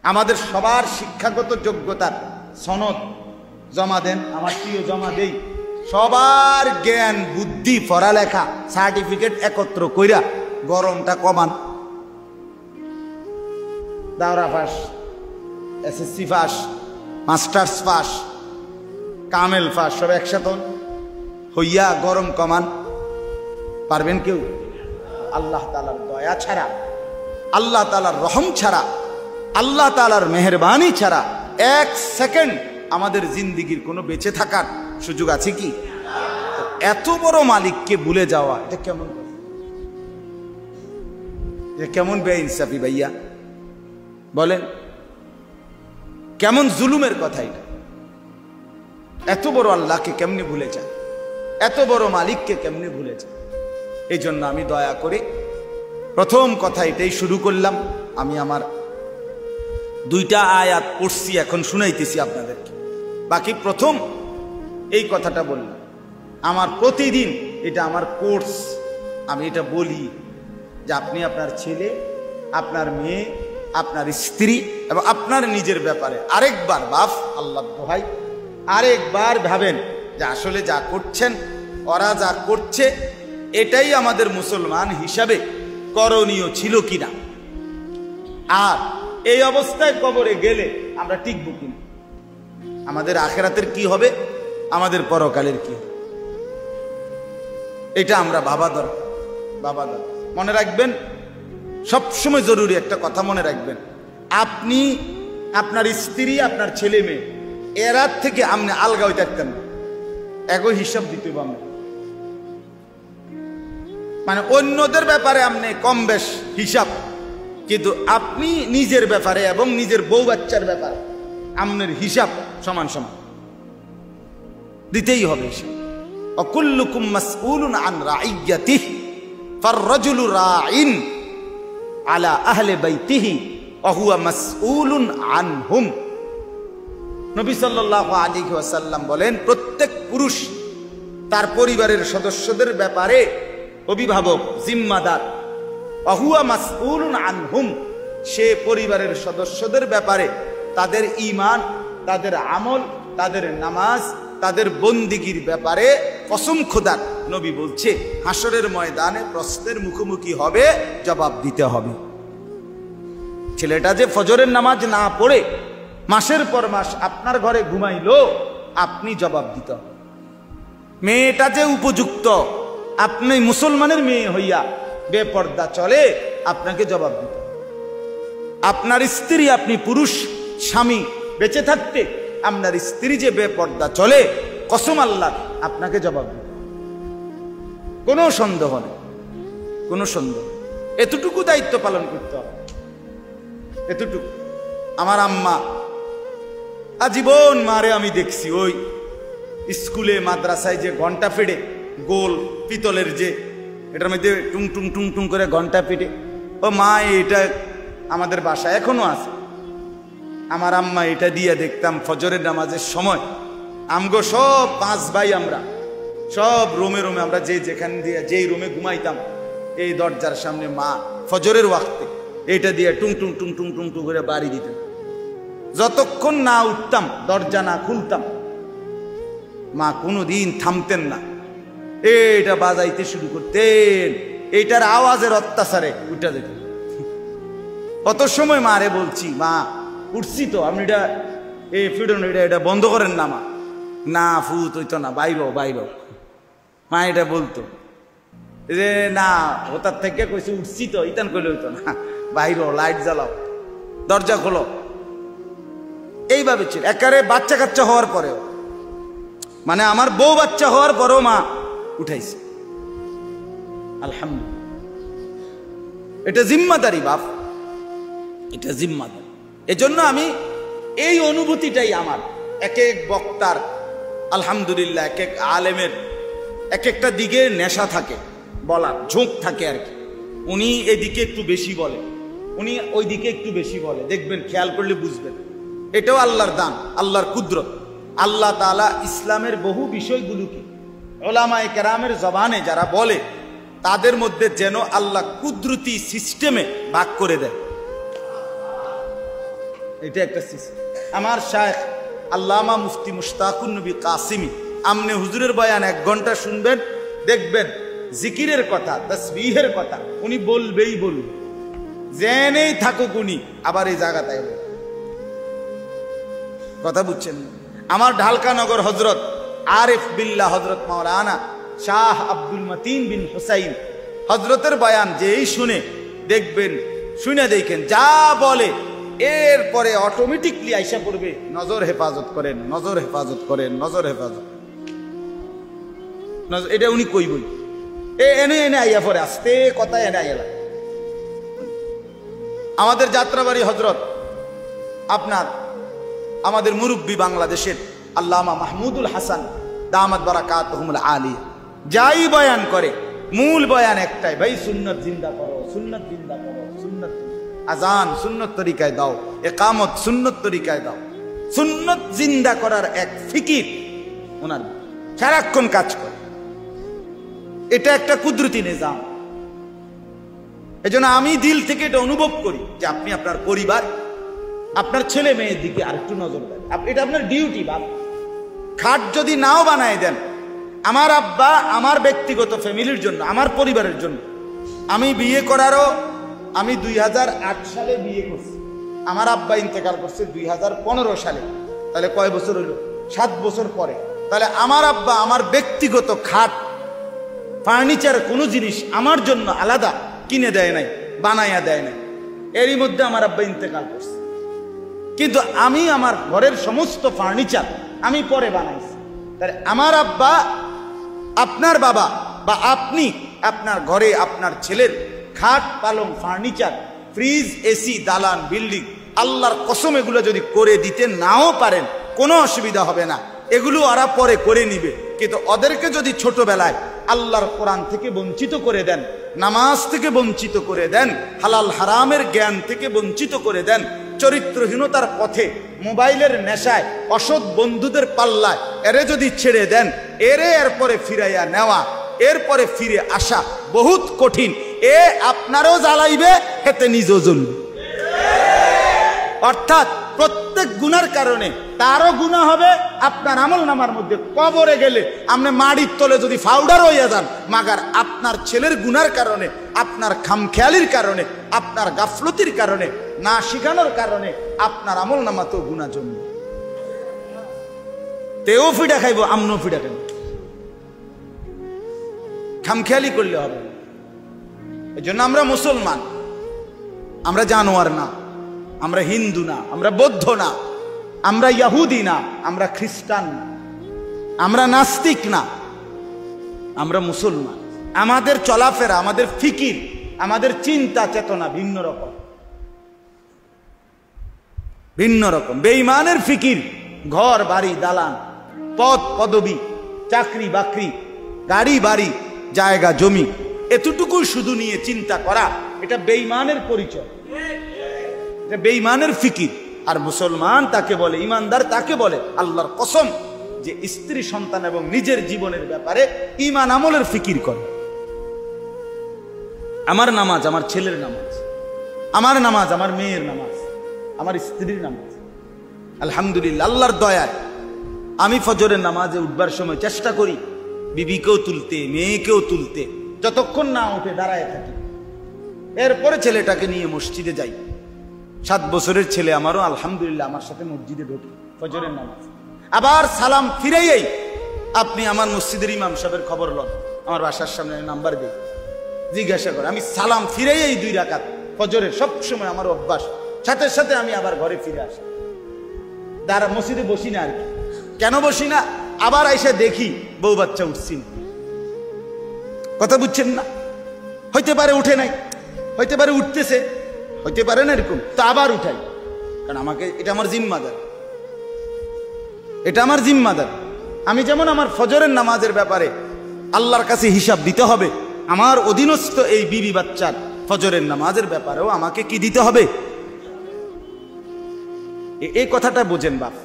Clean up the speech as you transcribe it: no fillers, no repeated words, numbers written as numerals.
আমাদের সবার শিক্ষাগত যোগ্যতার সনদ জমা দেন, আমার প্রিয় জমা দেই। সবার জ্ঞান বুদ্ধি পড়ালেখা সার্টিফিকেট একত্র কইরা গরমটা কমান। দাওরা pass, SSC pass, masters pass, কামেল পাস, সব একসাথে হইয়া গরম কমান। পারবেন কেউ? আল্লাহ তাআলার দয়া ছাড়া, আল্লাহ তাআলার রহম ছাড়া, আল্লাহ তাআলার মেহেরবানি ছাড়া এক সেকেন্ড আমাদের জিন্দিগির কোনো বেঁচে থাকার সুযোগ আছে কি? এত বড় মালিককে ভুলে যাওয়া, এটা কেমন, এটা কেমন বেইনসাফি ভাইয়া বলেন? কেমন জুলুমের কথা এটা? এত বড় আল্লাহকে কেমনে ভুলে যায়, এত বড় মালিককে কেমনে ভুলে যায়? এই জন্য আমি দয়া করে প্রথম কথা এটাই শুরু করলাম। আমি আমার 2টা আয়াত পড়ছি, এখন শুনাইতেছি আপনাদেরকে। বাকি প্রথম এই কথাটা বললাম, আমার প্রতিদিন এটা আমার কোর্স। আমি এটা বলি যে আপনি আপনার ছেলে, আপনার মেয়ে, আপনার স্ত্রী এবং আপনার নিজের ব্যাপারে আরেকবার, বাপ আল্লাহর দোহাই, আরেকবার ভাবেন যে আসলে যা করছেন, ওরা যা করছে, এটাই আমাদের মুসলমান হিসাবে করণীয় ছিল কিনা, আর এই অবস্থায় কবরে গেলে আমরা টিকবো কিনা, আমাদের আখিরাতের কি হবে, আমাদের পরকালের কি হবে, এটা আমরা ভাবা দরকার। মনে রাখবেন, সবসময় জরুরি একটা কথা মনে রাখবেন, আপনি, আপনার স্ত্রী, আপনার ছেলে মেয়ে, এরা থেকে আপনি আলগা হইতে পারতেন না, একই হিসাব দিতে হবে। মানে অন্যদের ব্যাপারে আপনি কম বেশ হিসাব, কিন্তু আপনি নিজের ব্যাপারে এবং নিজের বউ বাচ্চার ব্যাপারে আপনার হিসাব সমান সমান দিতেই হবে। অকুল্লুকুম মাসউলুন আন রাইয়াতিহি ফাররাজুলু রাইন আলা আহলি বাইতিহি ওয়া হুয়া মাসউলুন আনহুম। নবী সাল্লাল্লাহু আলাইহি ওয়াসাল্লাম বলেন, প্রত্যেক পুরুষ তার পরিবারের সদস্যদের ব্যাপারে অভিভাবক, জিম্মাদার। ওয়া হুয়া মাসউলুন আনহুম, সে পরিবারের সদস্যদের ব্যাপারে তাদের ঈমান, তাদের আমল, তাদের নামাজ, তাদের বন্দিগির ব্যাপারে কসম খোদার নবী বলছে হাসরের ময়দানে প্রশ্নের মুখোমুখি হবে, জবাব দিতে হবে। ছেলেটা যে ফজরের নামাজ না পড়ে মাসের পর মাস আপনার ঘরে ঘুমাইলো, আপনি জবাব দিতে হবে। মেয়েটা যে উপযুক্ত, আপনি মুসলমানের মেয়ে হইয়া বেপর্দা চলে, আপনাকে জবাব দিতে হবে। আপনার স্ত্রী, আপনি পুরুষ স্বামী বেঁচে থাকতে আপনার স্ত্রী যে বেপর্দা চলে, কসম আল্লাহ, আপনাকে জবাব দিতে হবে। কোনো সন্দেহ নেই, কোনো সন্দেহ। এতটুকু দায়িত্ব পালন করতে হবে, এতটুকু। আমার আম্মা আজীবন মারে আমি দেখছি, ওই স্কুলে মাদ্রাসায় যে ঘন্টা ফেড়ে, গোল পিতলের যে, এটার মধ্যে টুং টুং টুং টুং করে ঘন্টা ফেটে, ও মা এটা আমাদের বাসায় এখনো আছে। আমার আম্মা এটা দিয়ে দেখতাম ফজরের নামাজের সময়, আমগো সব 5 ভাই, আমরা সব রুমে রুমে, আমরা যেখান দিয়ে যেই রুমে ঘুমাইতাম, এই দরজার সামনে মা ফজরের ওয়াক্তে এটা দিয়ে টুং টুং টুং টুং টুং টুং করে বাড়ি দিতেন। যতক্ষণ না উঠতাম, দরজা না খুলতাম, মা কোনোদিন থামতেন না, এটা বাজাইতে শুরু করতেন। এইটার আওয়াজের অত্যাচারে উঠা যেত। কত সময় মারে বলছি, মা উঠছি তো, আপনি এটা ফিডন এটা বন্ধ করেন না। মা না, ফুত হইতো না, বাইর বাইর। মা এটা বলতো যে না, ওটার থেকে কইছে উঠছি তো, ইতান কইলে হইতো না, বাইর, লাইট জ্বালাও, দরজা খোলো। এইভাবে ছিল একেবারে বাচ্চা কাচ্চা হওয়ার পরেও, মানে আমার বউ বাচ্চা হওয়ার পরেও মা উঠাইছে। আলহামদুলিল্লাহ, এটা জিম্মাদারি বাপ, এটা জিম্মাদারি। এজন্য আমি এই অনুভূতিটাই আমার, এক এক বক্তার আলহামদুলিল্লাহ, এক এক আলেমের এক একটা দিকে নেশা থাকে, বলার ঝোঁক থাকে আর কি। উনি এদিকে একটু বেশি বলে, উনি ওই দিকে একটু বেশি বলে, দেখবেন, খেয়াল করলে বুঝবেন, এটাও আল্লাহর দান, আল্লাহর কুদরত। আল্লাহ তাআলা ইসলামের বহু বিষয়গুলোকে উলামায়ে কেরামের জবানে যারা বলে, তাদের মধ্যে যেন আল্লাহ কুদরতি সিস্টেমে ভাগ করে দেয়। এটা একটা সিস্টেম। আমার শায়েখ আল্লামা মুফতি মুশতাকুন নবী কাসিমি, আমনে হুজুরের বয়ান 1 ঘন্টা শুনবেন, দেখবেন জিকিরের কথা, তাসবিহের কথা উনি বলবেই বলবে, জেনেই থাকুক উনি, আবার এই জায়গাটায় কথা বুঝছেন। আমার ঢালকানগর হজরত আরিফ বিল্লাহ হজরত মাওলানা শাহ আব্দুল মতিন বিন হুসাইন হজরতের বয়ান যেই শুনে দেখবেন, শুনে দেখেন যা বলে এরপরে অটোমেটিকলি আইসা পড়বে, নজর হেফাজত করেন, নজর হেফাজত করেন, নজর হেফাজত। এটা উনি কইবই, এনে এনে আইয়া পরে আস্তে কথা এনে আইয়া। আমাদের যাত্রাবাড়ি হজরত আপনার আমাদের মুরব্বী বাংলাদেশের আল্লামা মাহমুদুল হাসান দামাত বারাকাতুহুমুল আলিয়া যাই বয়ান করে, মূল বয়ান একটাই, ভাই সুন্নত জিন্দা করো, সুন্নত জিন্দা করো, সুন্নত, আজান সুন্নত তরিকায় দাও, ইকামত সুন্নত তরিকায় দাও। সুন্নত জিন্দা করার এক ফিকির ওনার সারাক্ষণ কাজ করে। এটা একটা কুদরতি নিজাম। এজন্য আমি দিল থেকে এটা অনুভব করি যে আপনি আপনার পরিবার, আপনার ছেলে মেয়ের দিকে আরেকটু নজর দেন। এটা আপনার ডিউটি। বাপ খাট যদি নাও বানায় দেন, আমার আব্বা আমার ব্যক্তিগত ফ্যামিলির জন্য, আমার পরিবারের জন্য, আমি বিয়ে করারও আমি 2008 সালে বিয়ে করছি, আমার আব্বা ইন্তেকাল করছে 2015 সালে, তাহলে কয় বছর হইল? 7 বছর পরে। তাহলে আমার আব্বা আমার ব্যক্তিগত খাট, ফার্নিচার কোনো জিনিস আমার জন্য আলাদা কিনে দেয় নাই, বানাইয়া দেয় নাই। এরই মধ্যে আমার আব্বা ইন্তেকাল করছে, কিন্তু আমি আমার ঘরের সমস্ত ফার্নিচার আমি পরে বানাইছি। তাহলে আমার আব্বা, আপনার বাবা বা আপনি আপনার ঘরে আপনার ছেলের খাট, পালং, ফার্নিচার, ফ্রিজ, এসি, দালান, বিল্ডিং, আল্লাহর কসম এগুলো যদি করে দিতে নাও পারেন কোনো অসুবিধা হবে না, এগুলো ওরা পরে করে নিবে। কিন্তু ওদেরকে যদি ছোটবেলায় আল্লাহর কোরআন থেকে বঞ্চিত করে দেন, নামাজ থেকে বঞ্চিত করে দেন, হালাল হারামের জ্ঞান থেকে বঞ্চিত করে দেন, চরিত্রহীনতার পথে, মোবাইলের নেশায়, অসৎ বন্ধুদের পাল্লায় এরে যদি ছেড়ে দেন, এরপরে ফিরাইয়া নেওয়া, এরপরে ফিরে আসা বহুত কঠিন। আপনারও জ্বালাইবে, হেতে নিজেও জ্বলবে। অর্থাৎ প্রত্যেক গুনার কারণে তারও গুনাহ হবে, আপনার আমল নামার মধ্যে। কবরে গেলে আপনি মাটির তলে যদি ফাউডার হইয়া যান, মাগার আপনার ছেলের গুনার কারণে, আপনার খামখেয়ালির কারণে, আপনার গাফলতির কারণে, না শিখানোর কারণে আপনার আমল নামাতেও গুনাহ জমবে। তেও ফিডা খাইব, আমনও ফিডা খাইব। খামখেয়ালি করলে হবে। এই জন্য আমরা মুসলমান, আমরা জানোয়ার না, আমরা হিন্দু না, আমরা বৌদ্ধ না, আমরা ইহুদি না, আমরা খ্রিস্টান না, আমরা নাস্তিক না, আমরা মুসলমান। আমাদের চলাফেরা, আমাদের ফিকির, আমাদের চিন্তা চেতনা ভিন্ন রকম, ভিন্ন রকম। বেঈমানের ফিকির ঘর বাড়ি দালান, পদ পদবি, চাকরি বাকরি, গাড়ি বাড়ি, জায়গা জমি, এতটুকু শুধু নিয়ে চিন্তা করা, এটা বেঈমানের পরিচয়, এটা বেঈমানের ফিকির। আর মুসলমান তাকে বলে, ইমানদার তাকে বলে, আল্লাহর কসম, যে স্ত্রী সন্তান এবং নিজের জীবনের ব্যাপারে ঈমান আমলের ফিকির করে। আমার নামাজ আমার ছেলের নামাজ, আমার নামাজ আমার মেয়ের নামাজ, আমার স্ত্রীর নামাজ। আলহামদুলিল্লাহ, আল্লাহর দয়ায় আমি ফজরের নামাজে উঠবার সময় চেষ্টা করি বিবিকেও তুলতে, মেয়েকেও তুলতে, যতক্ষণ না উঠে দাঁড়ায় থাকি। এরপরে ছেলেটাকে নিয়ে মসজিদে যাই। 7 বছরের ছেলে আমারও, আলহামদুলিল্লাহ, আমার সাথে মসজিদে ঢুকি ফজরের নামাজ। আবার সালাম ফিরেই আপনি আমার মসজিদের ইমাম সাহেবের খবর লন, আমার বাসার সামনে নাম্বার দিই, জিজ্ঞাসা করে। আমি সালাম ফিরেই 2 রাকাত ফজরের সবসময় আমার অভ্যাস, সাথে সাথে আমি আবার ঘরে ফিরে আসি। দাঁড়া, মসজিদে বসি না। আর কি কেন বসি না? আবার আইসা দেখি বউ বাচ্চা উঠছি না। কথা বুঝছেন না? হইতে পারে উঠে নাই, হইতে পারে উঠতেছে, হইতে পারে না এরকম, তো আবার উঠাই। কারণ আমাকে, এটা আমার জিম্মাদার, এটা আমার জিম্মাদার। আমি যেমন আমার ফজরের নামাজের ব্যাপারে আল্লাহর কাছে হিসাব দিতে হবে, আমার অধীনস্থ এই বিবি বাচ্চার ফজরের নামাজের ব্যাপারেও আমাকে কি দিতে হবে? এই কথাটা বোঝেন বাপ।